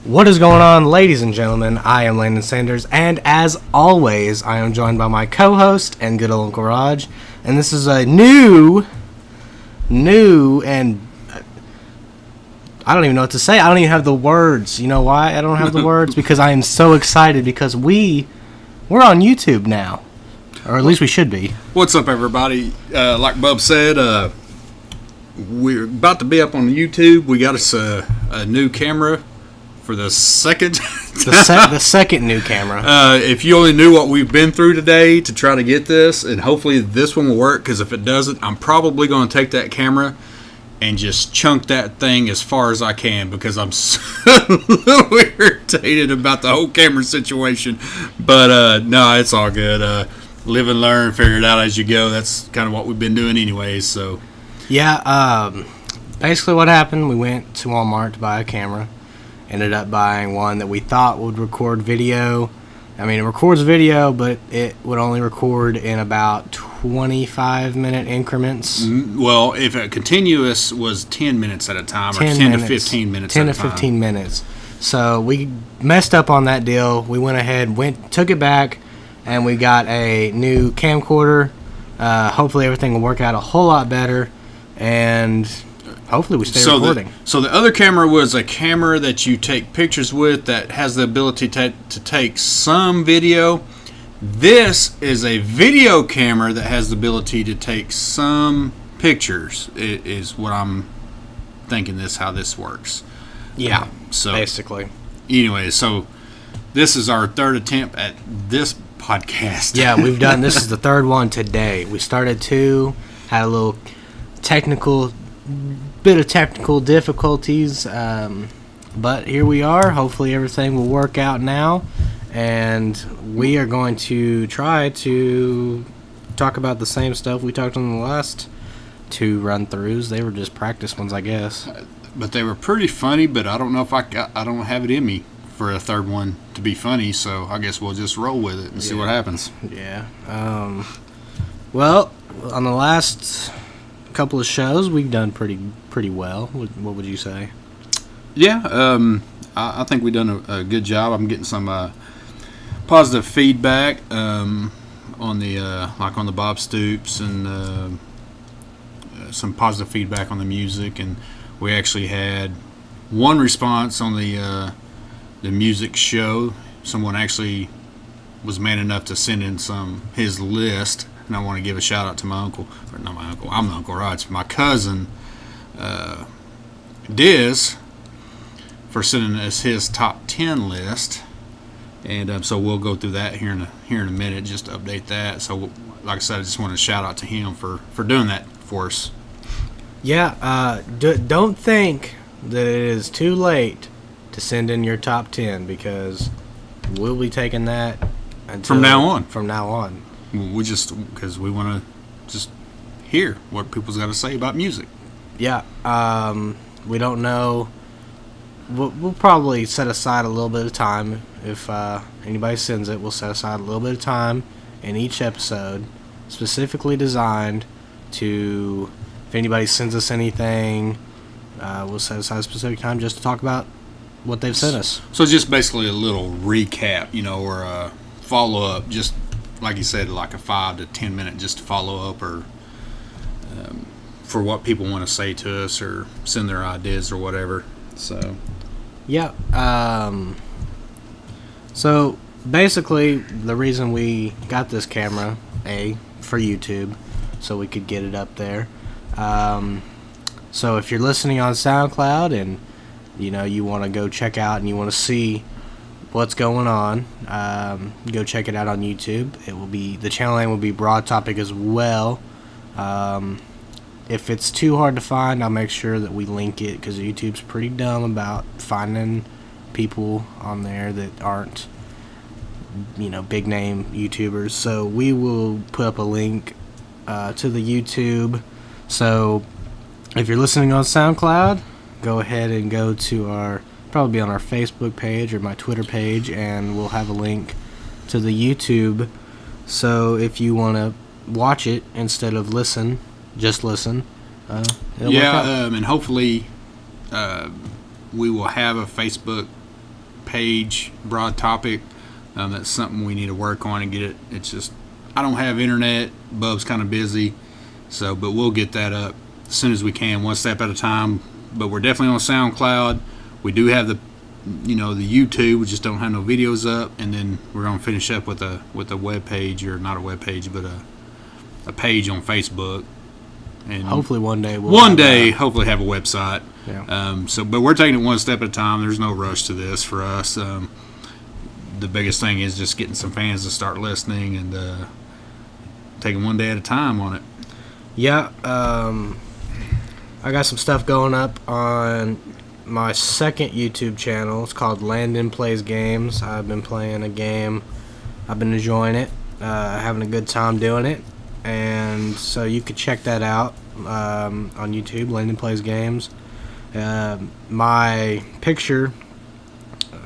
What is going on, ladies and gentlemen? I am Landon Sanders, and as always, I am joined by my co-host and good old Uncle Raj, and this is a new, and I don't even know what to say. I don't even have the words. You know why I don't have the words? Because I am so excited because we're on YouTube now, or at least we should be. What's up, everybody? Like Bub said, we're about to be up on YouTube. We got us a new camera for the second the second new camera. If you only knew what we've been through today to try to get this, and hopefully this one will work, because if it doesn't, I'm probably going to take that camera and just chunk that thing as far as I can, because I'm so a little irritated about the whole camera situation. But no, it's all good. Live and learn, figure it out as you go. That's kind of what we've been doing anyways. So yeah, basically what happened, we went to Walmart to buy a camera. Ended up buying one that we thought would record video. I mean, it records video, but it would only record in about 25-minute increments. Well, if a continuous was 10 minutes at a time, or 10 to 15 minutes at a time. 10 to 15 minutes. So we messed up on that deal. We went ahead, took it back, and we got a new camcorder. Hopefully everything will work out a whole lot better, and hopefully we stay recording. So the other camera was a camera that you take pictures with that has the ability to take some video. This is a video camera that has the ability to take some pictures, is what I'm thinking how this works. Yeah, so basically. Anyway, so this is our third attempt at this podcast. Yeah, this is the third one today. We started two, had a little bit of technical difficulties, but here we are. Hopefully everything will work out now, and we are going to try to talk about the same stuff we talked on the last two run-throughs. They were just practice ones, I guess, but they were pretty funny. But I don't know if I don't have it in me for a third one to be funny, so I guess we'll just roll with it and see what happens. Yeah. Well, on the last couple of shows, we've done pretty well. What would you say? Yeah, I think we've done a good job. I'm getting some positive feedback on the on the Bob Stoops, and some positive feedback on the music. And we actually had one response on the music show. Someone actually was man enough to send in his list. And I want to give a shout out to my uncle, or not my uncle, I'm the Uncle Raj, my cousin, Diz, for sending us his top 10 list. And so we'll go through that here in a minute, just to update that. So, like I said, I just want to shout out to him for doing that for us. Yeah, don't think that it is too late to send in your top 10, because we'll be taking that from now on. From now on. Because we want to just hear what people's got to say about music. Yeah, we don't know. We'll probably set aside a little bit of time. If anybody sends it, we'll set aside a little bit of time in each episode, specifically designed to, if anybody sends us anything, we'll set aside a specific time just to talk about what they've sent us. So just basically a little recap, or a follow-up, just like you said, like a 5 to 10 minute just to follow up, or for what people want to say to us, or send their ideas or whatever. So yeah. So basically, the reason we got this camera, for YouTube, so we could get it up there. So if you're listening on SoundCloud and you want to go check out and you want to see what's going on, go check it out on YouTube. The channel name will be Broad Topic as well. If it's too hard to find, I'll make sure that we link it, because YouTube's pretty dumb about finding people on there that aren't big name YouTubers. So we will put up a link to the YouTube. So if you're listening on SoundCloud, go ahead and go to probably be on our Facebook page or my Twitter page, and we'll have a link to the YouTube. So if you want to watch it instead of just listen. And hopefully we will have a Facebook page, broad topic. That's something we need to work on and get it. It's just I don't have internet. Bub's kind of busy, but we'll get that up as soon as we can, one step at a time. But we're definitely on SoundCloud. We do have the YouTube. We just don't have no videos up, and then we're gonna finish up with a web page, or not a web page, but a page on Facebook. And hopefully one day hopefully have a website. Yeah. But we're taking it one step at a time. There's no rush to this for us. The biggest thing is just getting some fans to start listening and taking one day at a time on it. Yeah. I got some stuff going up on my second YouTube channel. It's called Landon Plays Games. I've been playing a game. I've been enjoying it, having a good time doing it. And so you could check that out on YouTube, Landon Plays Games. My picture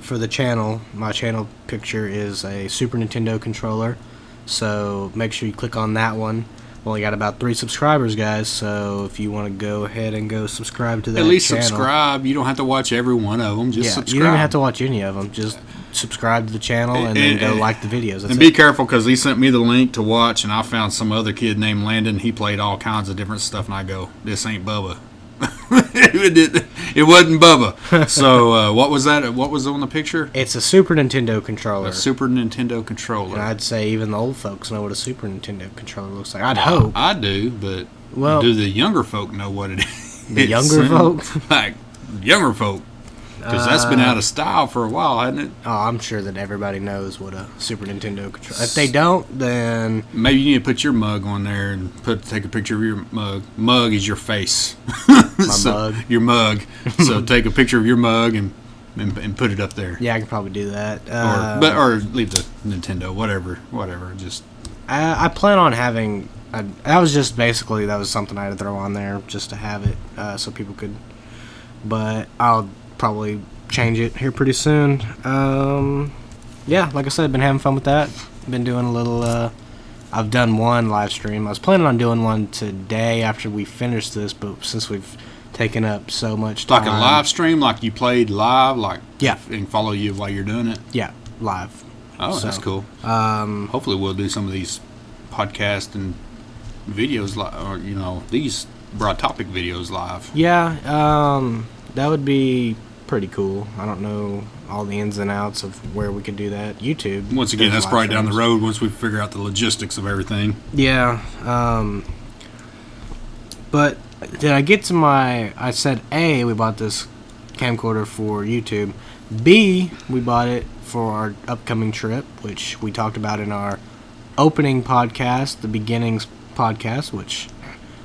for the channel, my channel picture is a Super Nintendo controller. So make sure you click on that one. Only got about 3 subscribers, guys. So if you want to go ahead and go subscribe to that channel. At least subscribe. You don't have to watch every one of them. Just subscribe. You don't even have to watch any of them. Just subscribe to the channel and then go like the videos. And be careful, because he sent me the link to watch, and I found some other kid named Landon. He played all kinds of different stuff, and I go, this ain't Bubba. It wasn't Bubba. So what was that? What was on the picture? It's a Super Nintendo controller. A Super Nintendo controller. And I'd say even the old folks know what a Super Nintendo controller looks like. I'd hope. I do, but do the younger folk know what it is? The younger folk? Like, younger folk. Because that's been out of style for a while, hasn't it? Oh, I'm sure that everybody knows what a Super Nintendo controller. If they don't, then maybe you need to put your mug on there and take a picture of your mug. Mug is your face. Mug. Your mug. So take a picture of your mug and put it up there. Yeah, I could probably do that. Or leave the Nintendo, whatever. Just. I plan on having. That was something I had to throw on there just to have it, so people could. But I'll probably change it here pretty soon. Yeah, like I said, I've been having fun with that. Been doing a little. I've done one live stream. I was planning on doing one today after we finish this, but since we've taken up so much time, like a live stream, like you played live, yeah, and follow you while you're doing it. Yeah, live. Oh, that's cool. Hopefully, we'll do some of these podcasts and videos, or these broad topic videos live. Yeah, that would be pretty cool. I don't know all the ins and outs of where we could do that. YouTube. Once again, that's probably down the road once we figure out the logistics of everything. Yeah. But did I get to I said A, we bought this camcorder for YouTube. B, we bought it for our upcoming trip, which we talked about in our opening podcast, the beginnings podcast, which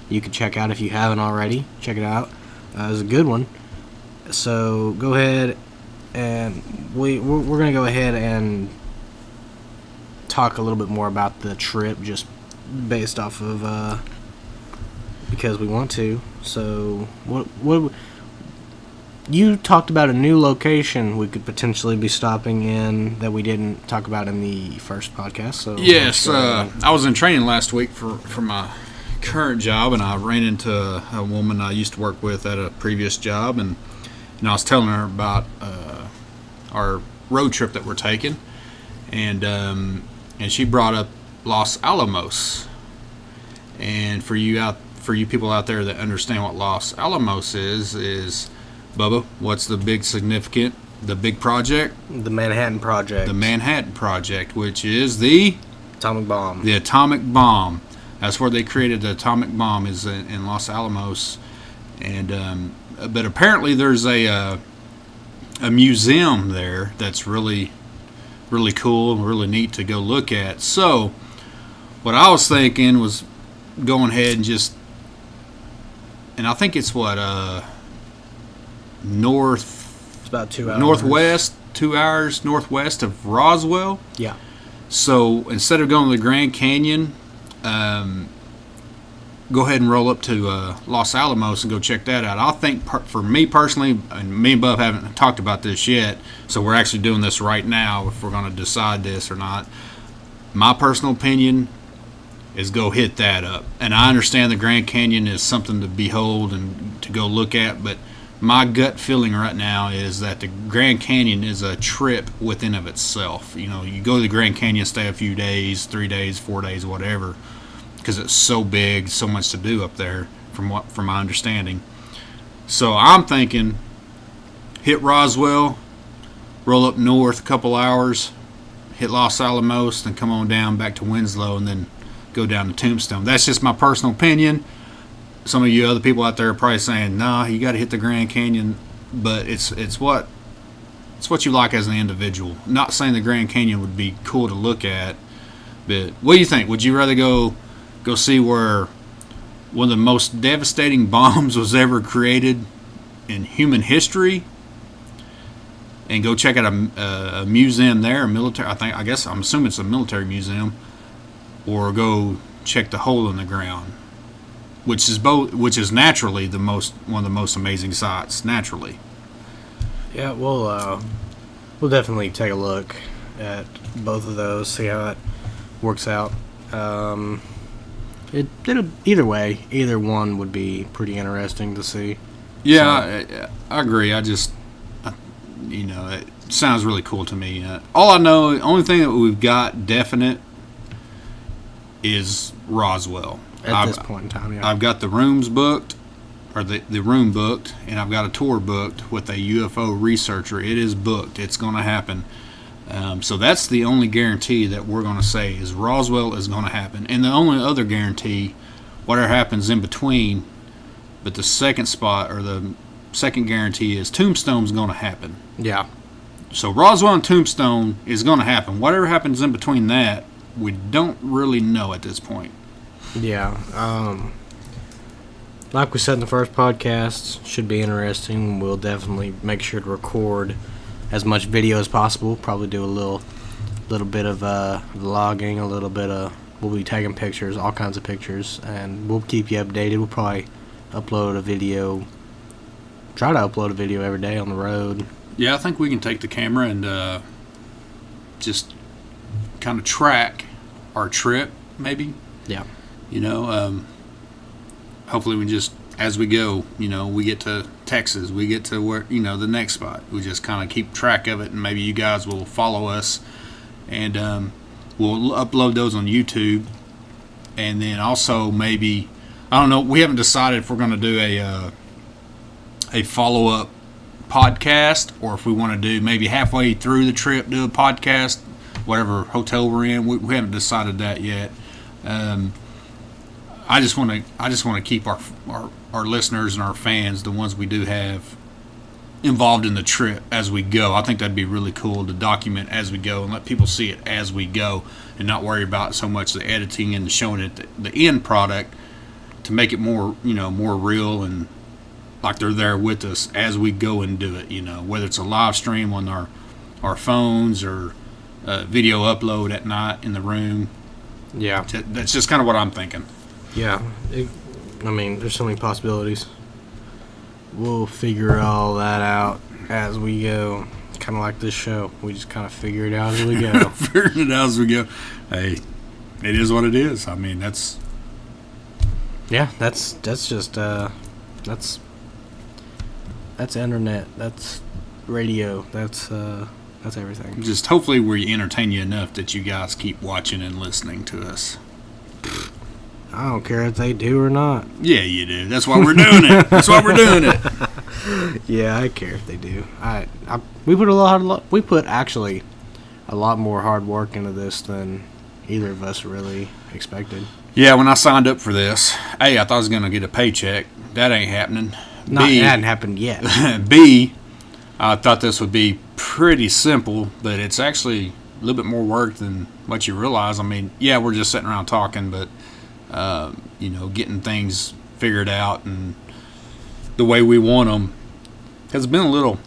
you can check out if you haven't already. Check it out. It was a good one. So go ahead, and we're going to go ahead and talk a little bit more about the trip, just based off of because we want to. So what you talked about a new location we could potentially be stopping in that we didn't talk about in the first podcast. So yes, I was in training last week for my current job, and I ran into a woman I used to work with at a previous job, and I was telling her about our road trip that we're taking, and she brought up Los Alamos. And for you people out there that understand what Los Alamos is Bubba, what's the big project? The Manhattan Project. The Manhattan Project, which is the atomic bomb. The atomic bomb. That's where they created the atomic bomb, is in Los Alamos, and but apparently there's a museum there that's really, really cool and really neat to go look at. So what I was thinking was going ahead and just, and I think it's it's about 2 hours. Northwest, 2 hours northwest of Roswell. Yeah. So instead of going to the Grand Canyon, go ahead and roll up to Los Alamos and go check that out. I think for me personally, and me and Bub haven't talked about this yet, so we're actually doing this right now if we're going to decide this or not. My personal opinion is go hit that up. And I understand the Grand Canyon is something to behold and to go look at, but my gut feeling right now is that the Grand Canyon is a trip within of itself. You know, you go to the Grand Canyon, stay a few days, 3 days, 4 days, whatever, because it's so big, so much to do up there, from my understanding. So I'm thinking, hit Roswell, roll up north a couple hours, hit Los Alamos, then come on down back to Winslow, and then go down to Tombstone. That's just my personal opinion. Some of you other people out there are probably saying, "Nah, you got to hit the Grand Canyon," but it's what you like as an individual. Not saying the Grand Canyon would be cool to look at, but what do you think? Would you rather go see where one of the most devastating bombs was ever created in human history, and go check out a museum there, a military? I'm assuming it's a military museum, or go check the hole in the ground, which is naturally one of the most amazing sights naturally. Yeah, we'll definitely take a look at both of those, see how it works out. It'll either way, either one would be pretty interesting to see. Yeah, so. I agree. It sounds really cool to me. All I know, the only thing that we've got definite is Roswell. At this point in time, yeah. I've got the rooms booked, or the room booked, and I've got a tour booked with a UFO researcher. It is booked. It's going to happen. So that's the only guarantee that we're going to say is Roswell is going to happen. And the only other guarantee, whatever happens in between, but the second spot or the second guarantee is Tombstone's going to happen. Yeah. So Roswell and Tombstone is going to happen. Whatever happens in between that, we don't really know at this point. Yeah. Like we said in the first podcast, should be interesting. We'll definitely make sure to record as much video as possible. Probably do a little bit of vlogging, we'll be taking pictures, all kinds of pictures, and we'll keep you updated. We'll probably try to upload a video every day on the road. Yeah, I think we can take the camera and just kind of track our trip, maybe. Yeah. Hopefully we just, as we go, we get to Texas, we get to where, the next spot. We just kind of keep track of it, and maybe you guys will follow us, and we'll upload those on YouTube. And then also maybe, I don't know, we haven't decided if we're going to do a follow-up podcast, or if we want to do maybe halfway through the trip, do a podcast, whatever hotel we're in. We haven't decided that yet. I just want to keep our listeners and our fans, the ones we do have, involved in the trip as we go. I think that'd be really cool to document as we go and let people see it as we go, and not worry about so much the editing and showing it the end product, to make it more more real and like they're there with us as we go and do it. Whether it's a live stream on our phones or video upload at night in the room. Yeah, that's just kind of what I'm thinking. Yeah, there's so many possibilities. We'll figure all that out as we go. Kind of like this show. We just kind of figure it out as we go. Figuring it out as we go. Hey, it is what it is. That's... Yeah, that's just, that's internet. That's radio. That's everything. Just hopefully we entertain you enough that you guys keep watching and listening to us. I don't care if they do or not. Yeah, you do. That's why we're doing it. That's why we're doing it. Yeah, I care if they do. We put actually a lot more hard work into this than either of us really expected. Yeah, when I signed up for this, A, I thought I was going to get a paycheck. That ain't happening. It hadn't happened yet. B, I thought this would be pretty simple, but it's actually a little bit more work than what you realize. Yeah, we're just sitting around talking, but getting things figured out and the way we want them has been a little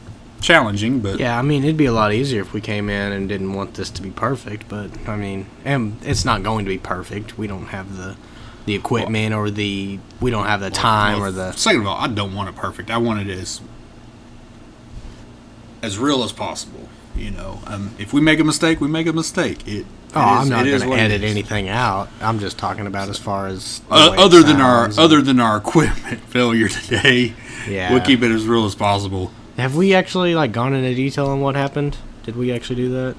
challenging. But yeah, it'd be a lot easier if we came in and didn't want this to be perfect. But and it's not going to be perfect. We don't have the equipment we don't have the time or the. Second of all, I don't want it perfect. I want it as real as possible. If we make a mistake, we make a mistake. I'm not going to edit anything out. I'm just talking about as far as the way it other than our equipment failure today. Yeah. We'll keep it as real as possible. Have we actually gone into detail on what happened? Did we actually do that?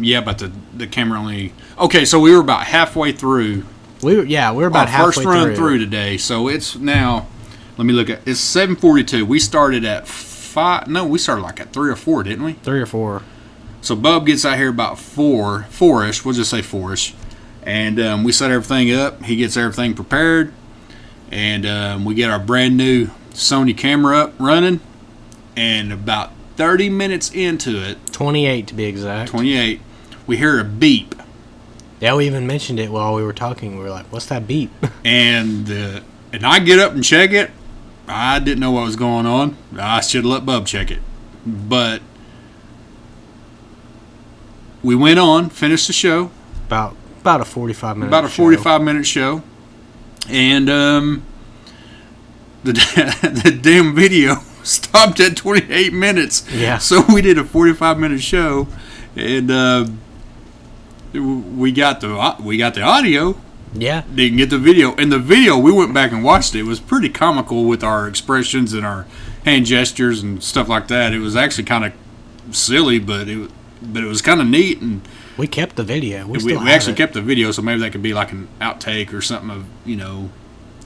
Yeah, but the camera only. Okay, so we were about halfway through. We were about halfway first run through today. So it's now. Let me look at. It's 7:42. We started at 5. No, we started at 3 or 4, didn't we? 3 or 4. So Bub gets out here about 4-ish. We'll just say 4-ish, and we set everything up. He gets everything prepared, and we get our brand new Sony camera up running. And about 30 minutes into it, 28 to be exact. 28, we hear a beep. Yeah, we even mentioned it while we were talking. We were like, "What's that beep?" And I get up and check it. I didn't know what was going on. I should have let Bub check it, but we went on, finished the show. About a 45-minute. About a 45-minute show, and the damn video stopped at 28 minutes. Yeah. So we did a 45-minute show, and we got the audio. Yeah. Didn't get the video. And the video, we went back and watched it. It was pretty comical with our expressions and our hand gestures and stuff like that. It was actually kind of silly, but it was kind of neat. And we kept the video. We actually kept the video, so maybe that could be like an outtake or something of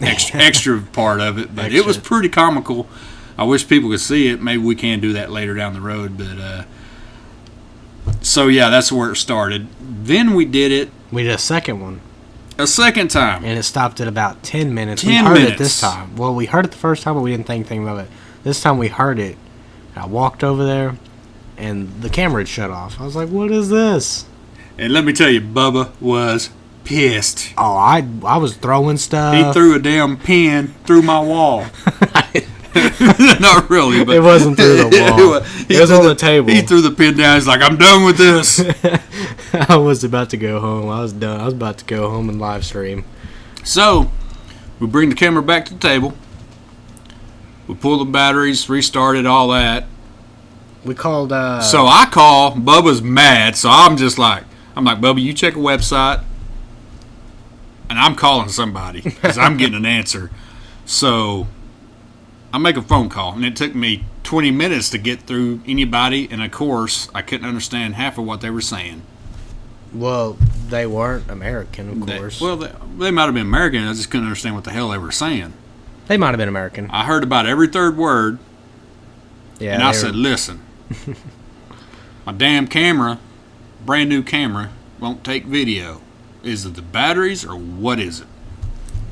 extra part of it. But Extra. It was pretty comical. I wish people could see it. Maybe we can do that later down the road. But so yeah, that's where it started. Then we did it. We did a second one. A second time. And it stopped at about 10 minutes. 10 we heard minutes. it this time. Well, we heard it the first time, but we didn't think anything of it. This time we heard it. I walked over there, and the camera had shut off. I was like, "What is this?" And let me tell you, Bubba was pissed. Oh, I was throwing stuff. He threw a damn pen through my wall. Not really, but it wasn't through the wall. It was on the table. He threw the pen down. He's like, "I'm done with this." I was about to go home. I was done. I was about to go home and live stream. So, we bring the camera back to the table. We pull the batteries, restart it, all that. We called. So I call. Bubba's mad. So I'm like, Bubba, you check a website. And I'm calling somebody because I'm getting an answer. So I make a phone call, and it took me 20 minutes to get through anybody. And of course, I couldn't understand half of what they were saying. Well, they weren't American, of course. They might have been American. I just couldn't understand what the hell they were saying. They might have been American. I heard about every third word. Yeah. And I said, "Listen, my damn camera, brand new camera, won't take video. Is it the batteries or what is it?"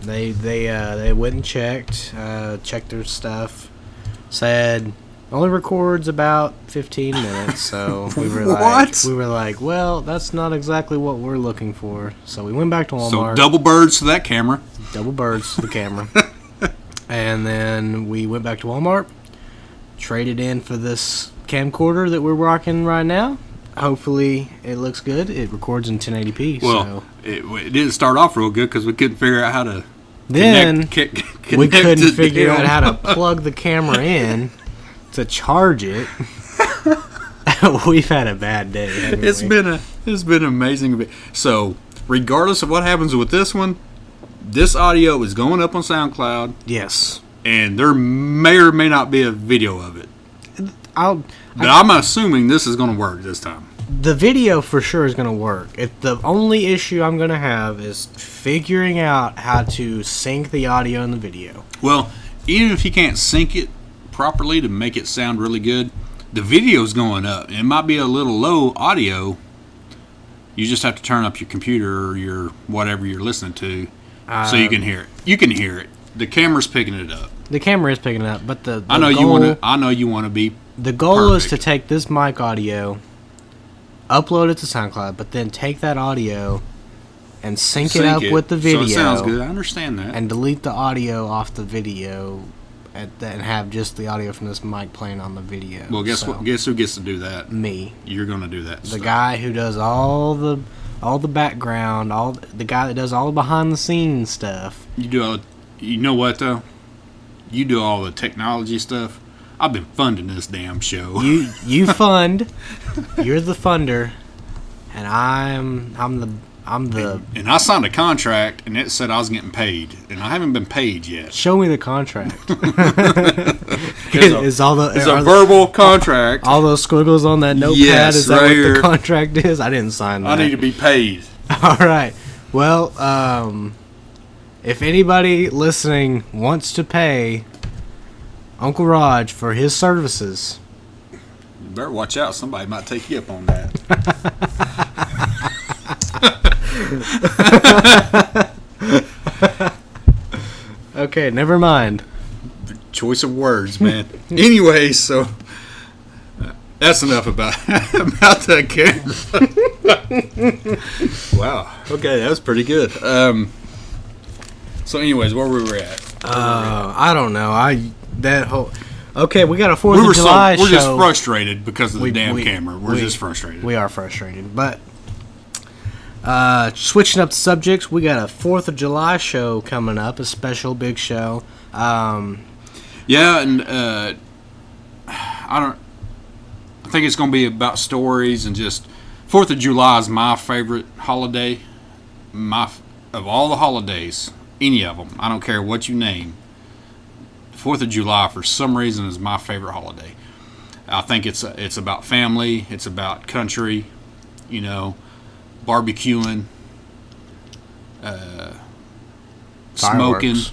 They went and checked their stuff. Said only records about 15 minutes. So we were like, well, that's not exactly what we're looking for. So we went back to Walmart. So double birds to that camera. Double birds to the camera. And then we went back to Walmart, traded in for this camcorder that we're rocking right now. Hopefully it looks good. It records in 1080p. Well, it didn't start off real good because we couldn't figure out how to. Then we couldn't figure out how to plug. plug the camera in to charge it. We've had a bad day. It's been amazing. So regardless of what happens with this one, this audio is going up on SoundCloud. Yes. And there may or may not be a video of it. I'm assuming this is going to work this time. The video for sure is going to work. The only issue I'm going to have is figuring out how to sync the audio and the video. Well, even if you can't sync it properly to make it sound really good, the video's going up. It might be a little low audio. You just have to turn up your computer or your whatever you're listening to so you can hear it. You can hear it. The camera's picking it up. The camera is picking it up, but the I know you want to be. The goal perfect. is to take this mic audio, upload it to SoundCloud, but then take that audio and sync it up with the video. So it sounds good. I understand that. And delete the audio off the video, and have just the audio from this mic playing on the video. Well, guess what? Guess who gets to do that? Me. You're going to do that. The guy who does all the background, the guy that does all the behind the scenes stuff. You know what though? You do all the technology stuff. I've been funding this damn show. You fund. You're the funder, and I'm the And I signed a contract, and it said I was getting paid, and I haven't been paid yet. Show me the contract. It's a are verbal contract. all those squiggles on that notepad? Yes, is that right what here. the contract is? I didn't sign that. I need to be paid. All right. Well, if anybody listening wants to pay Uncle Raj for his services, You better watch out. Somebody might take you up on that. okay, never mind. Choice of words, man. Anyway, so that's enough about that camera. Wow. Okay, that was pretty good. So, anyways, where we were at? I don't know. Okay, we got a 4th of July show. We're just frustrated because of the damn we- camera. We're just frustrated. We are frustrated, but switching up the subjects, we got a 4th of July show coming up, a special big show. Yeah, and I think it's going to be about stories and just 4th of July is my favorite holiday. Of all the holidays, any of them, I don't care what you name. 4th of July, for some reason, is my favorite holiday. I think it's about family, it's about country, barbecuing, smoking, Fireworks.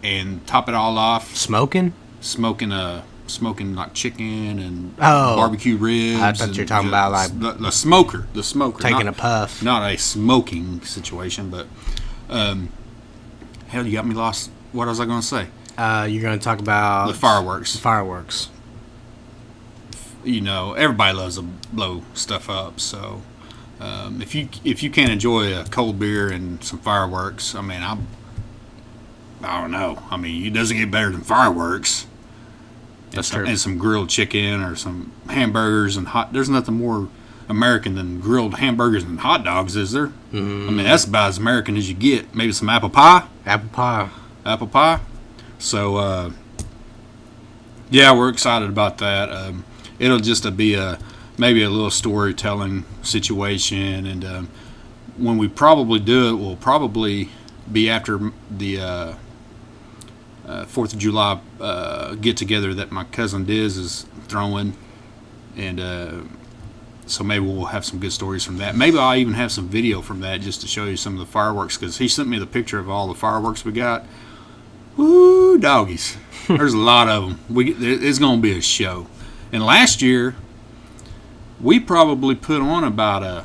and top it all off, Smoking smoking like chicken and Oh. barbecue ribs. I thought you were talking about, like, the smoker, taking not, a puff. not a smoking situation, but hell, you got me lost. What was I going to say? You're going to talk about The fireworks. Fireworks. Everybody loves to blow stuff up. So if you can't enjoy a cold beer and some fireworks, I don't know. It doesn't get better than fireworks. That's true. And some grilled chicken or some hamburgers and There's nothing more American than grilled hamburgers and hot dogs, is there? Mm. That's about as American as you get. Maybe some apple pie. Apple pie. Apple pie. So, yeah, we're excited about that. It'll just be maybe a little storytelling situation, and when we probably do it, we'll probably be after the 4th of July get-together that my cousin Diz is throwing, and so maybe we'll have some good stories from that. Maybe I'll even have some video from that just to show you some of the fireworks, because he sent me the picture of all the fireworks we got. Woo, doggies. There's a lot of them. It's going to be a show. And last year, we probably put on about a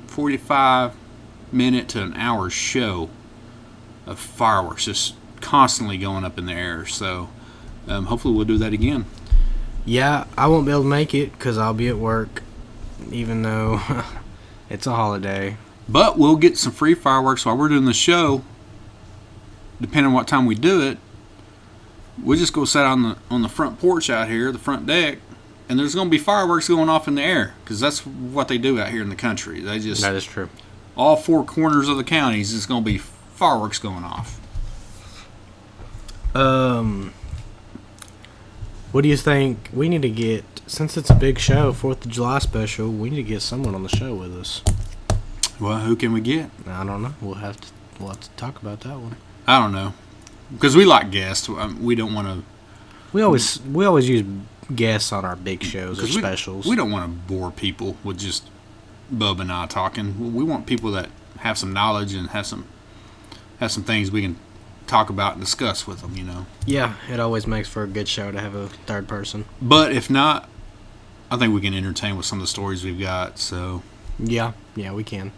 45-minute to an hour show of fireworks, just constantly going up in the air. So hopefully we'll do that again. Yeah, I won't be able to make it because I'll be at work, even though it's a holiday. But we'll get some free fireworks while we're doing the show. Depending on what time we do it, we'll just go sit on the front porch out here, the front deck, and there's going to be fireworks going off in the air, because that's what they do out here in the country. They just, That is true. all 4 corners of the counties, is going to be fireworks going off. What do you think? We need to get, since it's a big show, 4th of July special, we need to get someone on the show with us. Well, who can we get? I don't know. We'll have to talk about that one. I don't know, because we like guests. We don't want to. We always use guests on our big shows or We specials. don't want to bore people with just Bub and I talking. We want people that have some knowledge and have some things we can talk about and discuss with them. Yeah, it always makes for a good show to have a third person. But if not, I think we can entertain with some of the stories we've got. So Yeah, we can.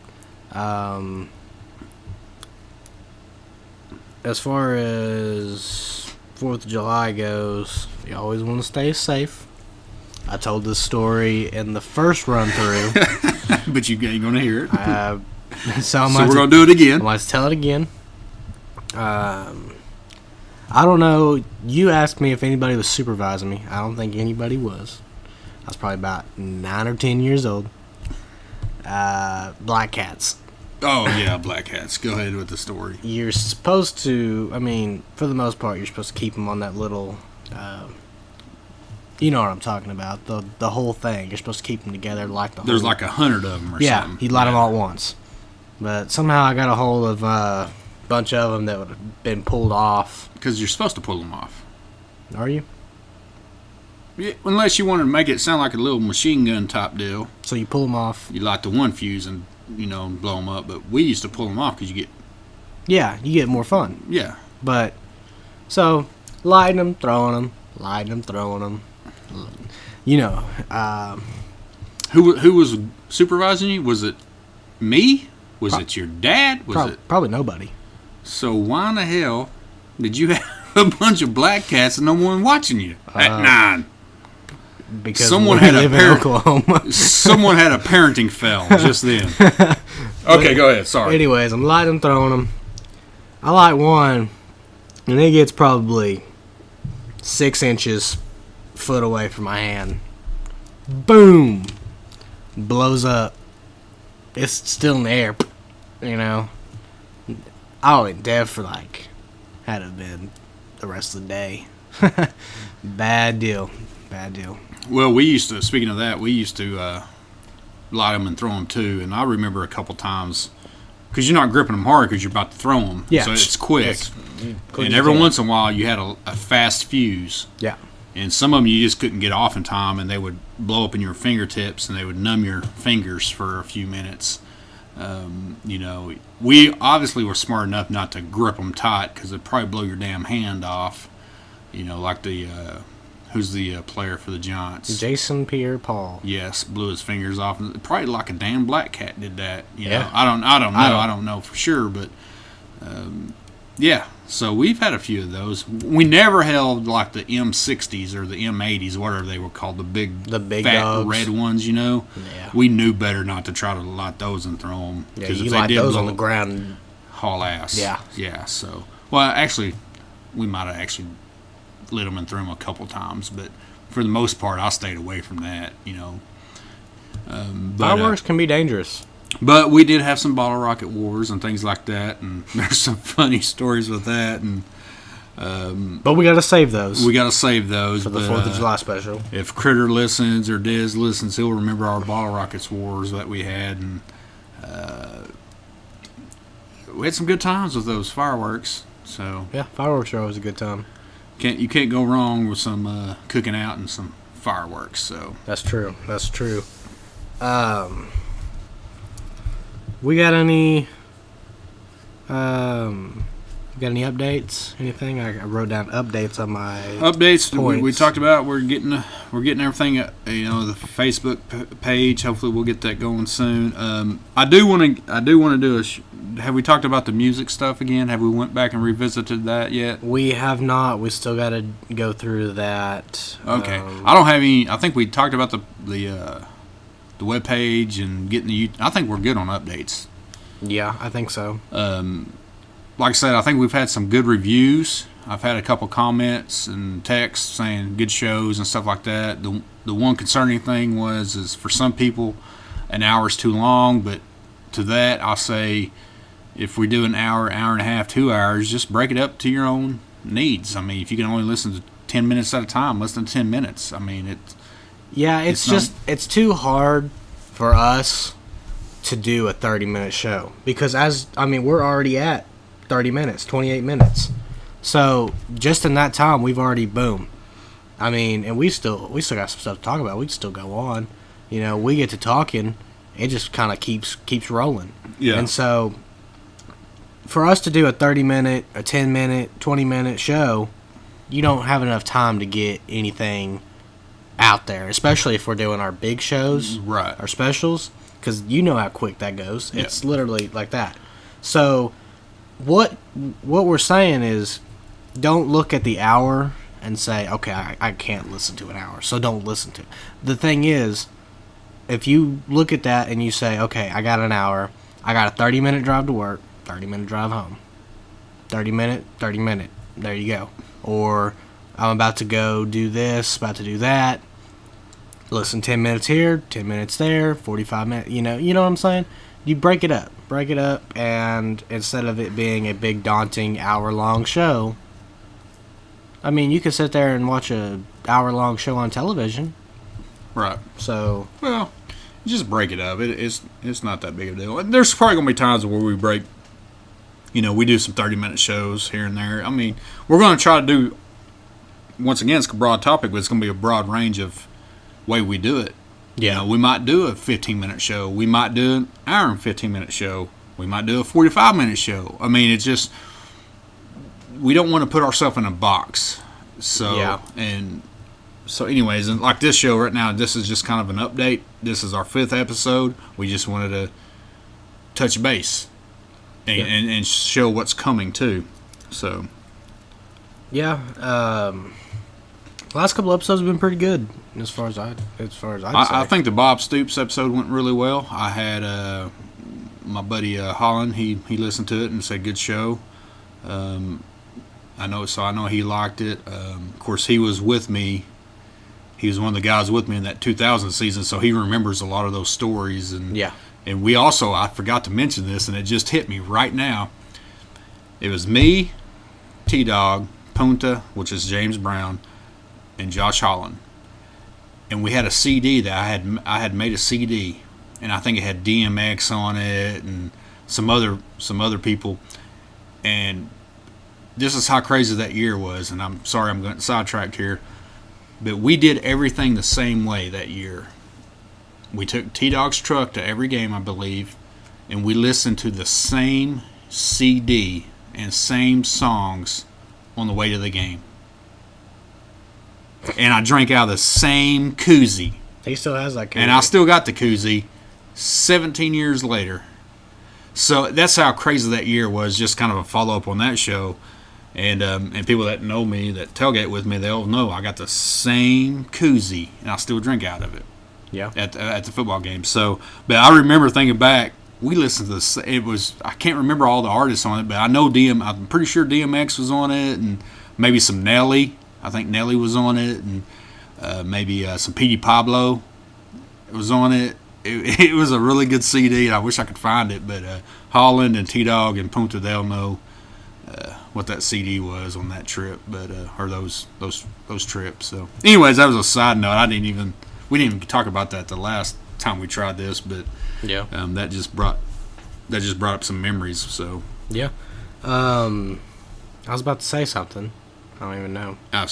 As far as 4th of July goes, you always want to stay safe. I told this story in the first run through. but you ain't gonna hear it. So we're gonna do it again. I might tell it again. I don't know. You asked me if anybody was supervising me. I don't think anybody was. I was probably about 9 or 10 years old. Black cats. Oh yeah, black hats. Go ahead with the story. You're supposed to, for the most part, you're supposed to keep them on that little You know what I'm talking about. The whole thing. You're supposed to keep them together like the There's whole... like 100 of them or Yeah, something. you light them all at once. But somehow I got a hold of a bunch of them that would have been pulled off. Because you're supposed to pull them off. Are you? Yeah, unless you want to make it sound like a little machine gun type deal. So you pull them off. You light the one fuse and, blow them up. But we used to pull them off because you get... Yeah, you get more fun. Yeah. But, so, lighting them, throwing them, lighting them, throwing them. Who was supervising you? Was it me? Was it your dad? Was it... Probably nobody. So why in the hell did you have a bunch of black cats and no one watching you at 9? Because Someone we had a live in parent- Oklahoma. Someone had a parenting fail just then. Okay, go ahead. Sorry. Anyways, I'm lighting them, throwing them. I light one, and it gets probably 6 inches, foot away from my hand. Boom! Blows up. It's still in the air, I went deaf for had to have been the rest of the day. Bad deal. Well, speaking of that, we used to light them and throw them too. And I remember a couple times, because you're not gripping them hard because you're about to throw them. Yeah. So it's quick. Quick And as every you can. once in a while, you had a fast fuse. Yeah. And some of them you just couldn't get off in time, and they would blow up in your fingertips, and they would numb your fingers for a few minutes. We obviously were smart enough not to grip them tight because it'd probably blow your damn hand off. Like who's the player for the Giants? Jason Pierre-Paul. Yes, blew his fingers off. Probably like a damn black cat did that. Yeah. I don't know. I don't know for sure, but yeah. So we've had a few of those. We never held like the M60s or the M80s, whatever they were called, the big fat dogs. red ones. Yeah. We knew better not to try to light those and throw them. Yeah, you light those on the ground. Haul ass. Yeah. Yeah. So, well, actually, we might have actually lit them and threw them a couple times, but for the most part, I stayed away from that. Fireworks can be dangerous. But we did have some bottle rocket wars and things like that, and there's some funny stories with that. And But we got to save those we got to save those for the but, 4th of July special. If Critter listens or Diz listens, he'll remember our bottle rockets wars that we had, and we had some good times with those fireworks. So Yeah, fireworks are always a good time. you can't go wrong with some cooking out and some fireworks. So That's true. We got any updates? Anything? I wrote down updates on my updates we points. talked about. We're getting everything. The Facebook page. Hopefully, we'll get that going soon. I do want to do have we talked about the music stuff again? Have we went back and revisited that yet? We have not. We still got to go through that. Okay. I don't have any. I think we talked about the web page and getting the. I think we're good on updates. Yeah, I think so. Like I said, I think we've had some good reviews. I've had a couple comments and texts saying good shows and stuff like that. The one concerning thing is for some people, an hour is too long. But to that, I'll say, if we do an hour and a half, 2 hours, just break it up to your own needs. I mean, if you can only listen to 10 minutes at a time, listen to 10 minutes. I mean, it's too hard for us to do a 30-minute show because we're already at 30 minutes, 28 minutes. So just in that time, we've already boom. I mean, and we still got some stuff to talk about. We can still go on. We get to talking, it just kind of keeps rolling. Yeah. And so for us to do a 30-minute, a 10-minute, 20-minute show, you don't have enough time to get anything out there, especially if we're doing our big shows, Right. our specials, because you know how quick that goes. Yeah. It's literally like that. So what we're saying is, don't look at the hour and say, okay, I can't listen to an hour, so don't listen to it. The thing is, if you look at that and you say, okay, I got an hour, I got a 30-minute drive to work, 30-minute drive home, 30 minute, there you go. Or I'm about to go do this, about to do that, listen 10 minutes here, 10 minutes there, 45 minutes, you know what I'm saying? You break it up, and instead of it being a big daunting hour-long show, I mean, you can sit there and watch a hour-long show on television. Right. So, Well, just break it up. It's not that big of a deal. And there's probably going to be times where we break, we do some 30-minute shows here and there. I mean, we're going to try to do, once again, it's a broad topic, but it's going to be a broad range of way we do it. yeah. We might do a 15-minute show. We might do an hour and 15-minute show. We might do a 45-minute show. I mean, it's just, we don't want to put ourselves in a box. So, Yeah. and so anyways, and like this show right now, this is just kind of an update. This is our 5th episode. We just wanted to touch base and, Yeah. and show what's coming too. So, Yeah. Last couple episodes have been pretty good as far as I'd say. I think the Bob Stoops episode went really well. I had my buddy Holland. He listened to it and said good show. I know he liked it. Of course, he was with me. He was one of the guys with me in that 2000 season, so he remembers a lot of those stories. And Yeah. and we also, I forgot to mention this, and it just hit me right now. It was me, T-Dog, Punta, which is James Brown, and Josh Holland. And we had a CD that I had made a CD, and I think it had DMX on it and some other people. And this is how crazy that year was, and I'm sorry I'm getting sidetracked here, but we did everything the same way that year. We took T-Dog's truck to every game, I believe, and we listened to the same CD and same songs on the way to the game. And I drank out of the same koozie. He still has that koozie. And I still got the koozie 17 years later. So that's how crazy that year was, just kind of a follow-up on that show. And people that know me, that tailgate with me, they'll know I got the same koozie, and I still drink out of it. Yeah. At the football game. So, but I remember thinking back, we listened to this. It was, I can't remember all the artists on it, but I know I'm pretty sure DMX was on it, and maybe some Nelly. I think Nelly was on it, and maybe some Petey Pablo was on it. It was a really good CD, and I wish I could find it. But Holland and T-Dog and Punta, they'll know what that CD was on that trip, but or those trips. So, anyways, that was a side note. We didn't even talk about that the last time we tried this, but Yeah. that just brought up some memories. So, Yeah. I was about to say something. I don't even know. I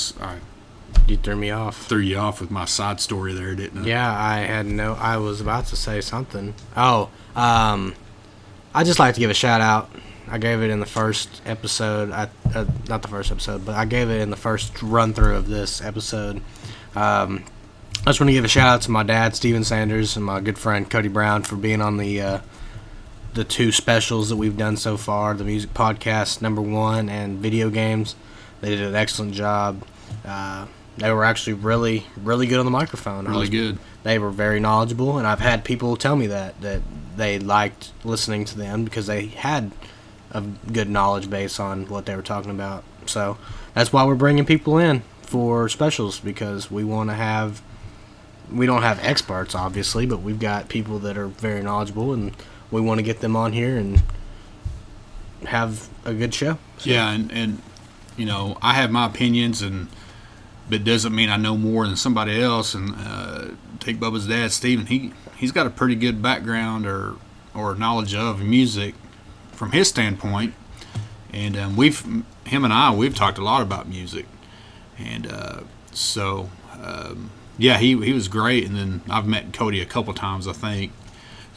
You threw me off. threw you off with my side story there, didn't I? Yeah, I was about to say something. Oh, I just like to give a shout out. I gave it in the first episode. Not the first episode, but I gave it in the first run through of this episode. I just want to give a shout out to my dad, Steven Sanders, and my good friend Cody Brown for being on the 2 specials that we've done so far, the music podcast #1 and video games. They did an excellent job. They were actually really, really good on the microphone. Really good. They were very knowledgeable, and I've had people tell me that they liked listening to them because they had a good knowledge base on what they were talking about. So that's why we're bringing people in for specials, because we don't have experts, obviously, but we've got people that are very knowledgeable, and we want to get them on here and have a good show. So. Yeah, and I have my opinions, but it doesn't mean I know more than somebody else. And take Bubba's dad, Steven. He's got a pretty good background or knowledge of music from his standpoint, and him and I we've talked a lot about music, and yeah, he was great. And then I've met Cody a couple times, I think.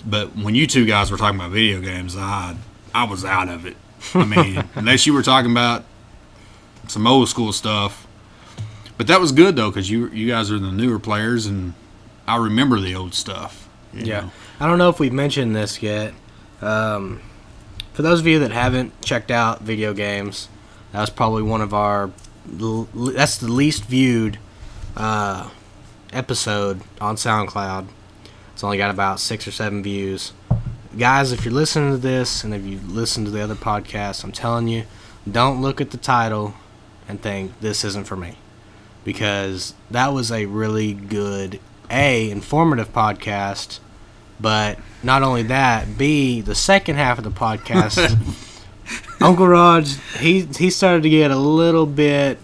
But when you two guys were talking about video games, I was out of it. I mean, unless you were talking about some old school stuff. But that was good, though, because you guys are the newer players, and I remember the old stuff. Yeah. know. I don't know if we've mentioned this yet. For those of you that haven't checked out video games, that was probably one of our... That's the least viewed episode on SoundCloud. It's only got about 6 or 7 views. Guys, if you're listening to this, and if you listen to the other podcasts, I'm telling you, don't look at the title and think, this isn't for me. Because that was a really good, A, informative podcast, but not only that, B, the second half of the podcast, Uncle Raj, he started to get a little bit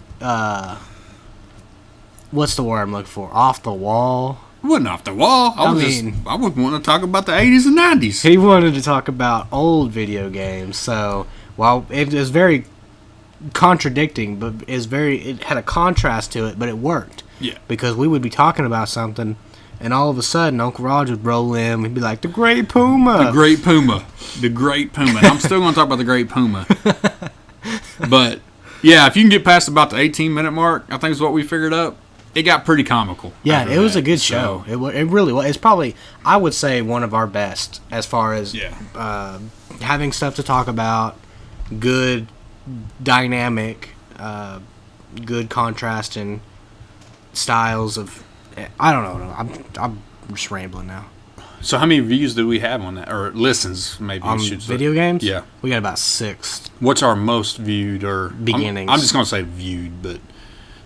what's the word I'm looking for? Off the wall. It wasn't off the wall. I was wanting to talk about the 80s and 90s. He wanted to talk about old video games. So while it was very contradicting, but it had a contrast to it, but it worked. Yeah. Because we would be talking about something, and all of a sudden Uncle Raj would roll in. We'd be like, the Great Puma. The Great Puma. The Great Puma. And I'm still going to talk about the Great Puma. But yeah, if you can get past about the 18-minute mark, I think is what we figured up. It got pretty comical. Yeah, it was a good show. It really was. It's probably, I would say, one of our best as far as having stuff to talk about, good dynamic, good contrasting styles of. I don't know. I'm just rambling now. So how many views did we have on that, or listens? Maybe on video games. Yeah, we got about 6. What's our most viewed or beginnings? I'm just gonna say viewed, but.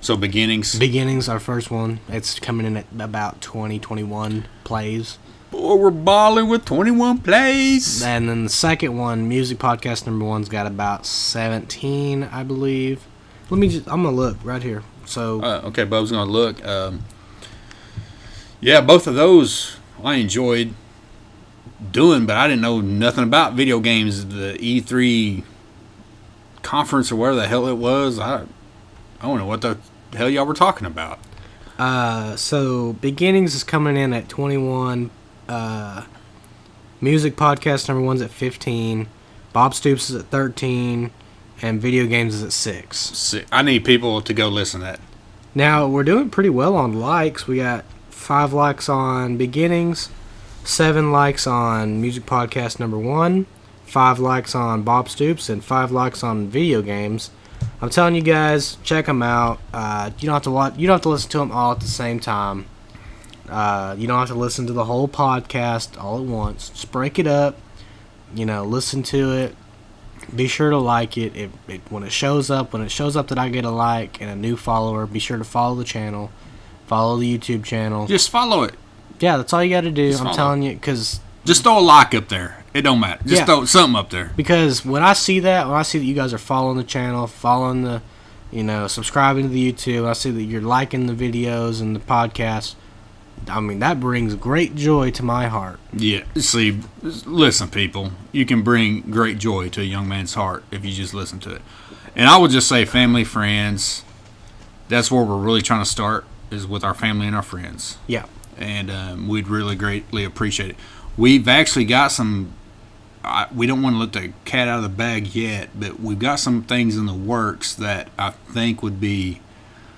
So beginnings. Beginnings, our first one. It's coming in at about 21 plays. Boy, we're balling with 21 plays. And then the second one, music podcast number 1's got about 17, I believe. I'm gonna look right here. So okay, Bub's gonna look. Yeah, both of those I enjoyed doing, but I didn't know nothing about video games. The E3 conference or whatever the hell it was. I don't know what the hell y'all were talking about. So beginnings is coming in at 21. Music podcast number 1's at 15. Bob Stoops is at 13, and video games is at 6. I need people to go listen to that. Now we're doing pretty well on likes. We got 5 likes on beginnings, 7 likes on music podcast number 1, 5 likes on Bob Stoops, and 5 likes on video games. I'm telling you guys, check them out. You don't have to watch. You don't have to listen to them all at the same time. You don't have to listen to the whole podcast all at once. Just break it up. Listen to it. Be sure to like it. When it shows up that I get a like and a new follower, be sure to follow the channel. Follow the YouTube channel. Just follow it. Yeah, that's all you got to do. I'm telling you, because just throw a like up there. It don't matter. Just throw something up there. Because when I see that you guys are following the channel, following the, subscribing to the YouTube, I see that you're liking the videos and the podcast, I mean, that brings great joy to my heart. Yeah. See, listen, people. You can bring great joy to a young man's heart if you just listen to it. And I would just say family, friends, that's where we're really trying to start, is with our family and our friends. Yeah. And we'd really greatly appreciate it. We've actually got some. We don't want to let the cat out of the bag yet, but we've got some things in the works that I think would be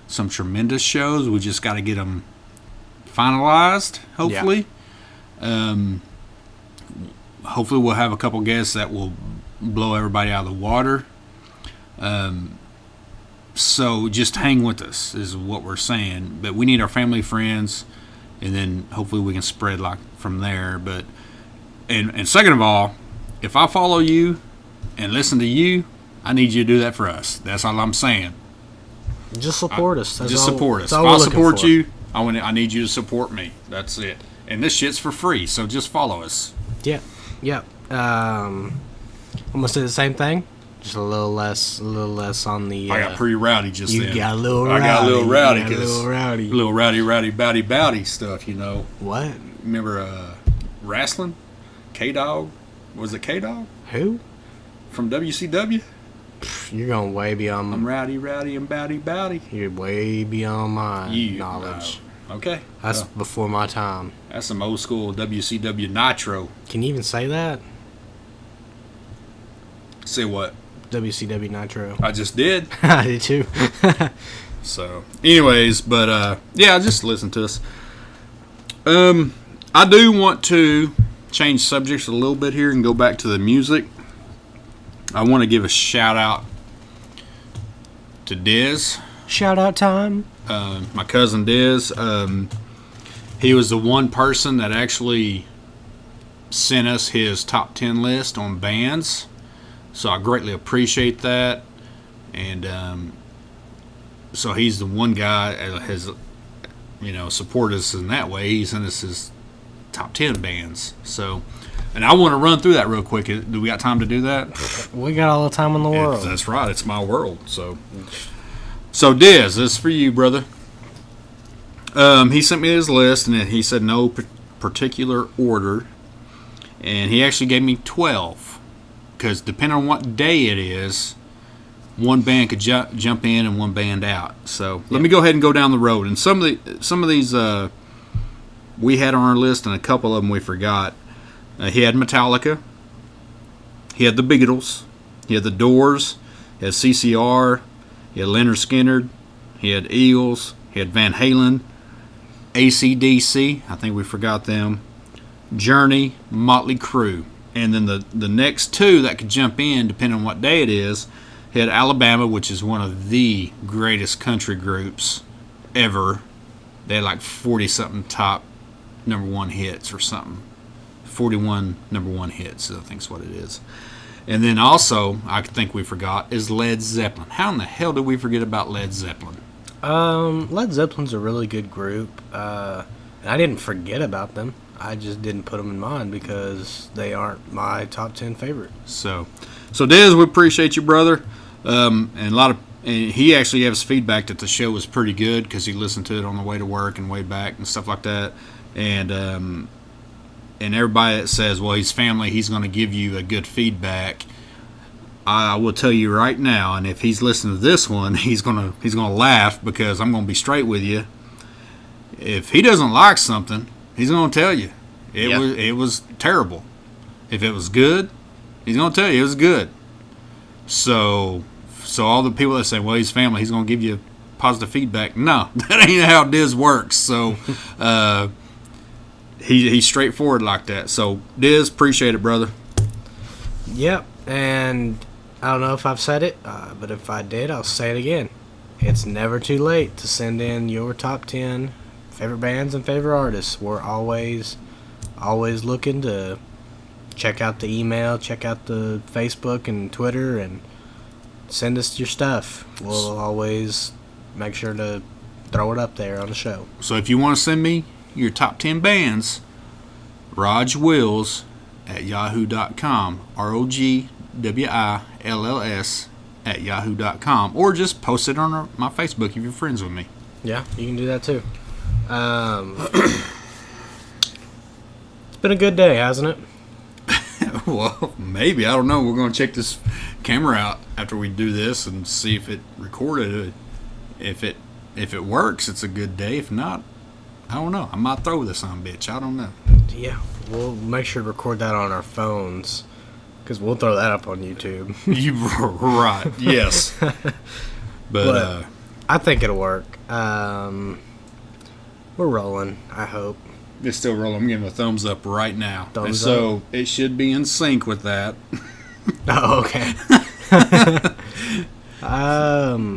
some tremendous shows. We just got to get them finalized, hopefully. Yeah. Hopefully we'll have a couple guests that will blow everybody out of the water. So just hang with us is what we're saying. But we need our family, friends, and then hopefully we can spread like from there. But and second of all, if I follow you and listen to you, I need you to do that for us. That's all I'm saying. Just support us. Support us. If I support you, I need you to support me. That's it. And this shit's for free, so just follow us. Yeah. I'm gonna say the same thing. Just a little less on the. I got pretty rowdy just then. You got a little rowdy. I got a little rowdy because little rowdy, bowdy stuff. What? Remember wrestling? K-Dog? Was it K-Dog? Who? From WCW? You're going way beyond. I'm rowdy, and bowdy. You're way beyond my knowledge. Okay. That's before my time. That's some old school WCW Nitro. Can you even say that? Say what? WCW Nitro. I just did. I did too. So, anyways, but yeah, just listen to us. I do want to change subjects a little bit here and go back to the music. I want to give a shout out to Diz. Shout out time. My cousin Diz. He was the one person that actually sent us his top 10 list on bands. So I greatly appreciate that. And so he's the one guy that has, supported us in that way. He sent us his top 10 bands. So, and I want to run through that real quick. Do we got time to do that? We got all the time in the world. That's right. It's my world. So Diz, this is for you, brother. He sent me his list, and he said no particular order, and he actually gave me 12, because depending on what day it is, one band could jump in and one band out. So let me go ahead and go down the road. And some of these we had on our list, and a couple of them we forgot. He had Metallica. He had the Beatles. He had the Doors. He had CCR. He had Leonard Skinner. He had Eagles. He had Van Halen. AC/DC. I think we forgot them. Journey. Motley Crue. And then the next two that could jump in, depending on what day it is, he had Alabama, which is one of the greatest country groups ever. They had like 40-something top number one hits or something. 41 number one hits, I think is what it is. And then also, I think we forgot, is Led Zeppelin. How in the hell did we forget about Led Zeppelin? Led Zeppelin's a really good group. I didn't forget about them. I just didn't put them in mind because they aren't my top 10 favorite. So Dez, we appreciate you, brother. And he actually gave us feedback that the show was pretty good because he listened to it on the way to work and way back and stuff like that. And everybody that says, well, he's family, he's going to give you a good feedback. I will tell you right now, and if he's listening to this one, he's gonna laugh because I'm going to be straight with you. If he doesn't like something, he's going to tell you it was terrible. If it was good, he's going to tell you it was good. So all the people that say, well, he's family, he's going to give you positive feedback. No, that ain't how Diz works. So he's straightforward like that. So Diz, appreciate it, brother. Yep, and I don't know if I've said it, but if I did, I'll say it again. It's never too late to send in your top 10 favorite bands and favorite artists. We're always looking to check out the email, check out the Facebook and Twitter, and send us your stuff. We'll always make sure to throw it up there on the show. So if you want to send me your top 10 bands, rogwills@yahoo.com, ROGWILLS@yahoo.com, or just post it on my Facebook if you're friends with me. Yeah, you can do that too. It's been a good day, hasn't it? Well, maybe. I don't know. We're going to check this camera out after we do this and see if it recorded. If it works, it's a good day. If not, I don't know. I might throw this on, bitch. I don't know. Yeah, we'll make sure to record that on our phones because we'll throw that up on YouTube. You right? Yes. But I think it'll work. We're rolling. I hope. It's still rolling. I'm giving a thumbs up right now. Thumbs so up. It should be in sync with that. Oh, okay.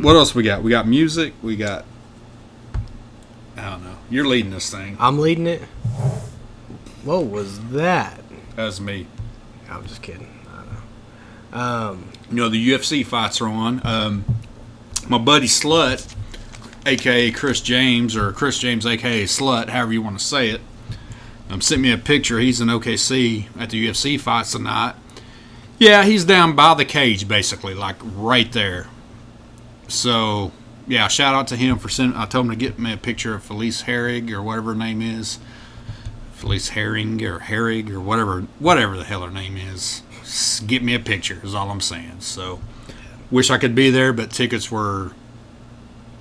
What else we got? We got music. We got. I don't know. You're leading this thing. I'm leading it. What was that? That's me. I'm just kidding. I don't know. You know, the UFC fights are on. My buddy Slut, a.k.a. Chris James, or Chris James, a.k.a. Slut, however you want to say it, sent me a picture. He's in OKC at the UFC fights tonight. Yeah, he's down by the cage, basically, like right there. So, yeah, shout out to him for sending. I told him to get me a picture of Felice Herrig, or whatever her name is. Felice Herring, or Herrig, or whatever the hell her name is. Just get me a picture, is all I'm saying. So, wish I could be there, but tickets were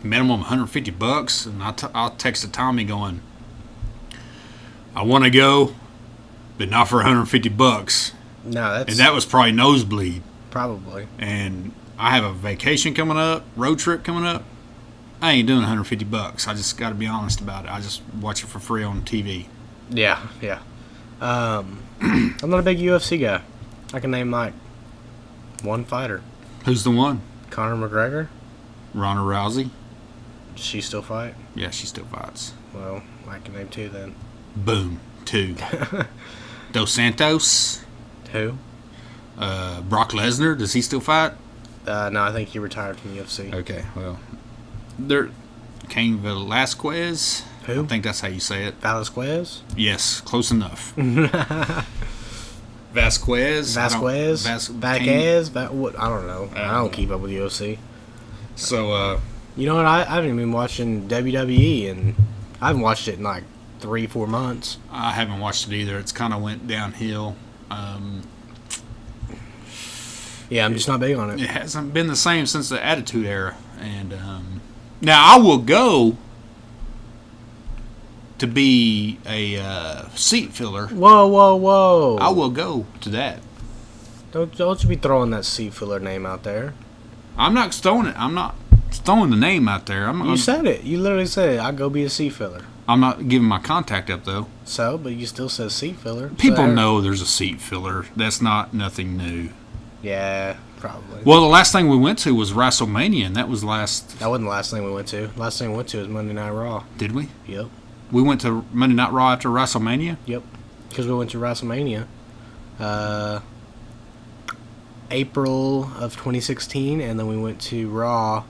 minimum $150, and I texted Tommy going, I want to go, but not for $150. No, and that was probably nosebleed. Probably. And I have a vacation coming up, road trip coming up. I ain't doing $150. I just got to be honest about it. I just watch it for free on TV. Yeah. I'm not a big UFC guy. I can name like one fighter. Who's the one? Conor McGregor. Ronda Rousey. Does she still fight? Yeah, she still fights. Well, I can name two then. Boom. 2. Dos Santos. Who? Brock Lesnar. Does he still fight? No, I think he retired from the UFC. Okay, well, Cain Velasquez. Who? I think that's how you say it. Velasquez? Yes, close enough. Vasquez. Vasquez? Vasquez? What? I don't know. I don't keep up with UFC. So, you know what? I haven't been watching WWE in, I haven't watched it in like 3-4 months. I haven't watched it either. It's kind of went downhill. Yeah, I'm just not big on it. It hasn't been the same since the Attitude Era. And now I will go to be a seat filler. Whoa, whoa, whoa! I will go to that. Don't you be throwing that seat filler name out there. I'm not throwing it. I'm not throwing the name out there. You said it. You literally said it. I'll go be a seat filler. I'm not giving my contact up though. So, but you still said seat filler. People know there's a seat filler. That's nothing new. Yeah, probably. Well, the last thing we went to was WrestleMania, and that was last. That wasn't the last thing we went to. Last thing we went to was Monday Night Raw. Did we? Yep. We went to Monday Night Raw after WrestleMania? Yep. Because we went to WrestleMania. April of 2016, and then we went to Raw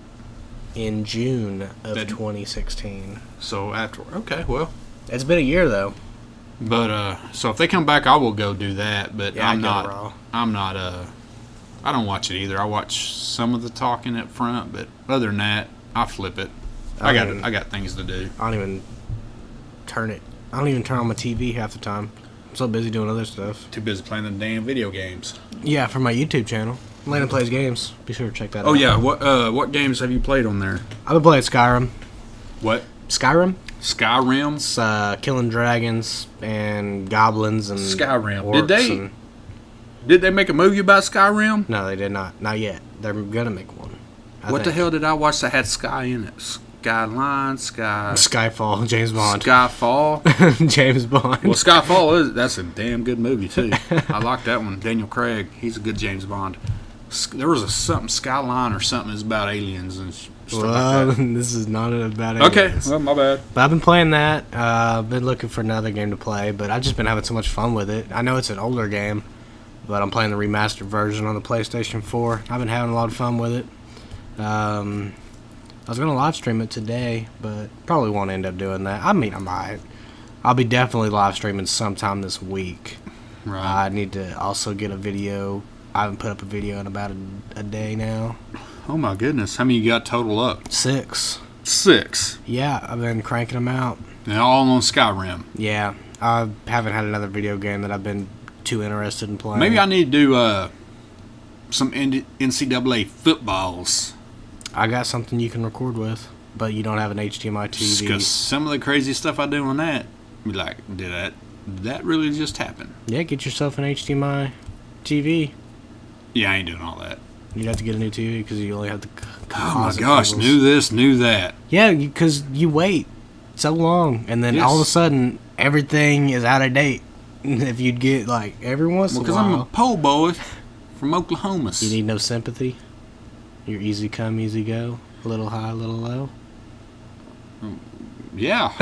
in June of 2016. So after, okay, well. It's been a year though. But so if they come back, I will go do that. But Yeah, I'm I not. go to Raw. I'm not. I don't watch it either. I watch some of the talking up front, but other than that, I flip it. I got things to do. I don't even turn it. I don't even turn on my TV half the time. I'm so busy doing other stuff. Too busy playing the damn video games. Yeah, for my YouTube channel, Landon Plays Games. Be sure to check that out. Oh yeah, what games have you played on there? I've been playing Skyrim. What? Skyrim? Skyrim. It's killing dragons and goblins and Skyrim. orcs Did they make a movie about Skyrim? No, they did not. Not yet. They're gonna make one. What the hell did I watch that had Sky in it? Skyline, Skyfall, James Bond. Skyfall. James Bond. Well, Skyfall that's a damn good movie too. I like that one. Daniel Craig, he's a good James Bond. There was something Skyline or something is about aliens and stuff like that. This is not about aliens. Okay, well, my bad. But I've been playing that. I've been looking for another game to play, but I've just been having so much fun with it. I know it's an older game, but I'm playing the remastered version on the PlayStation 4. I've been having a lot of fun with it. I was going to live stream it today, but probably won't end up doing that. I mean, I might. I'll be definitely live streaming sometime this week. Right. I need to also get a video. I haven't put up a video in about a day now. Oh my goodness, how many you got total up? 6. 6. Yeah, I've been cranking them out. And all on Skyrim. Yeah, I haven't had another video game that I've been too interested in playing. Maybe I need to do some NCAA footballs. I got something you can record with, but you don't have an HDMI TV. Because some of the crazy stuff I do on that, be like, did that really just happen? Yeah, get yourself an HDMI TV. Yeah, I ain't doing all that. You'd have to get a new TV because you only have the Oh my gosh, cables. knew this, knew that. Yeah, because you wait so long, and then Yes. all of a sudden, everything is out of date. If you'd get, like, every once in a Because while. I'm a po' boy from Oklahoma. You need no sympathy. You're easy come, easy go. A little high, a little low. Yeah,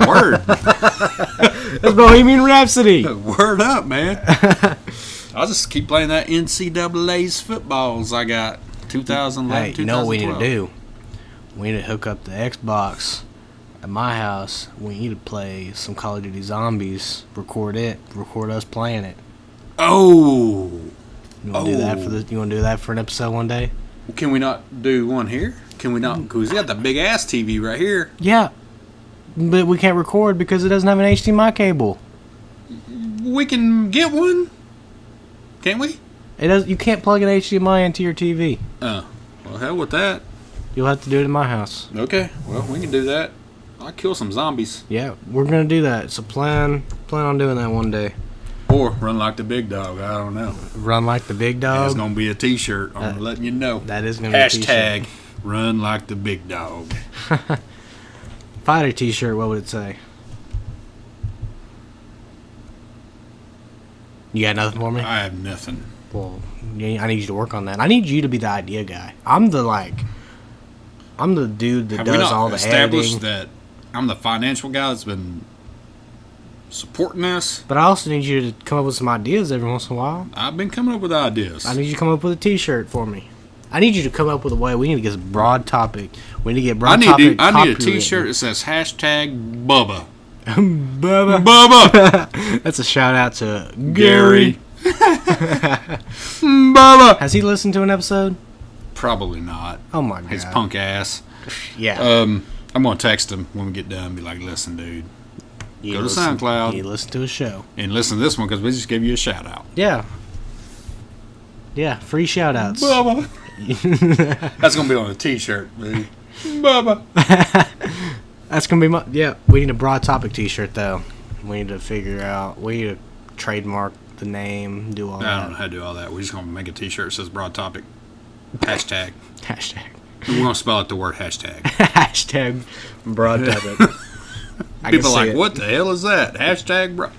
word. That's Bohemian Rhapsody. Word up, man. I'll just keep playing that NCAA's footballs I got 2011, Hey, you know what we need to 2012. do? We need to hook up the Xbox at my house. We need to play some Call of Duty Zombies. Record us playing it. Oh, You want to do that for You want to do that for an episode one day? can we not do one here? Can we not? Because we got the big ass TV right here. Yeah, but we can't record because it doesn't have an HDMI cable. We can get one, can't we? It does. You can't plug an HDMI into your TV. Well, hell with that. You'll have to do it in my house. Okay, well, we can do that. I'll kill some zombies. Yeah, we're gonna do that. So plan on doing that one day. Or run like the big dog. I don't know. Run like the big There's dog. going to be a t-shirt. I'm letting you know. That is gonna be a Hashtag t-shirt. run like the big dog. If I had a t-shirt, what would it say? You got nothing for me? I have nothing. Well, I need you to work on that. I need you to be the idea guy. I'm the dude that Have we does not all the established editing. that I'm the financial guy that's been supporting us? But I also need you to come up with some ideas every once in a while. I've been coming up with ideas. I need you to come up with a t-shirt for me. I need you to come up with a way. We need to get a broad topic. We need to get broad topic. I need a t-shirt that says hashtag Bubba. Bubba. Bubba! That's a shout out to Gary. Gary. Bubba! Has he listened to an episode? Probably not. Oh my god. His punk ass. Yeah. I'm gonna text him when we get done. Be like, listen, dude, You Go to listen- SoundCloud. You listen to a show. and listen to this one because we just gave you a shout out. Yeah. Yeah, free shout outs. Bubba. That's gonna be on a T-shirt, dude. Bubba. That's gonna be my. Yeah, we need a broad topic T-shirt though. We need to figure out. We need to trademark the name. Do all I don't know that. how to do all that. We're just gonna make a T-shirt that says broad topic. Hashtag. Hashtag. We're gonna spell out the word hashtag. Hashtag broad topic. I can People see are like, it. what the hell is that? Hashtag bro.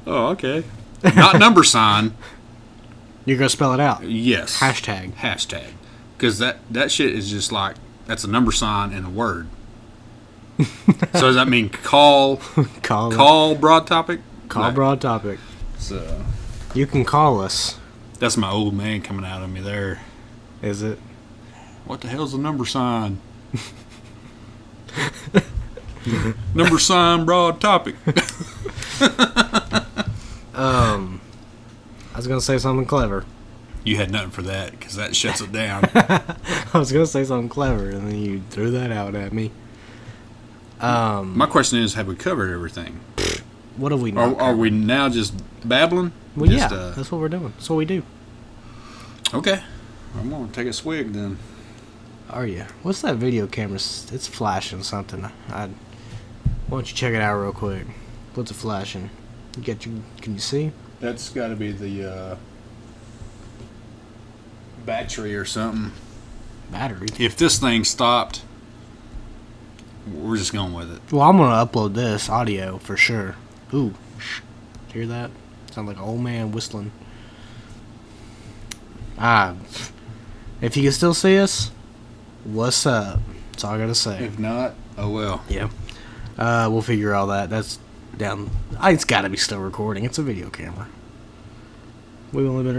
Oh, okay. Not number sign. You're gonna spell it out. Yes. Hashtag. Hashtag. Because that shit is just like, that's a number sign and a word. So does that mean call broad topic? Call No. broad topic. So You can call us. that's my old man coming out of me there. Is it? What the hell's a number sign? Number sign broad topic. I was gonna say something clever. You had nothing for that because that shuts it down. I was gonna say something clever, and then you threw that out at me. My question is, have we covered everything? What have we Or not? are we now just babbling? Well, Just, yeah, that's what we're doing. That's what we do. Okay. I'm going to take a swig then. Are you? What's that video camera? It's flashing something. Why don't you check it out real quick? What's it flashing? Can you see? That's got to be the battery or something. Battery. If this thing stopped, we're just going with it. Well, I'm gonna upload this audio for sure. Ooh, hear that? Sounds like an old man whistling. If you can still see us, what's up? That's all I gotta say. If not, oh well. Yeah. We'll figure all that. That's down. It's gotta be still recording. It's a video camera. We've only been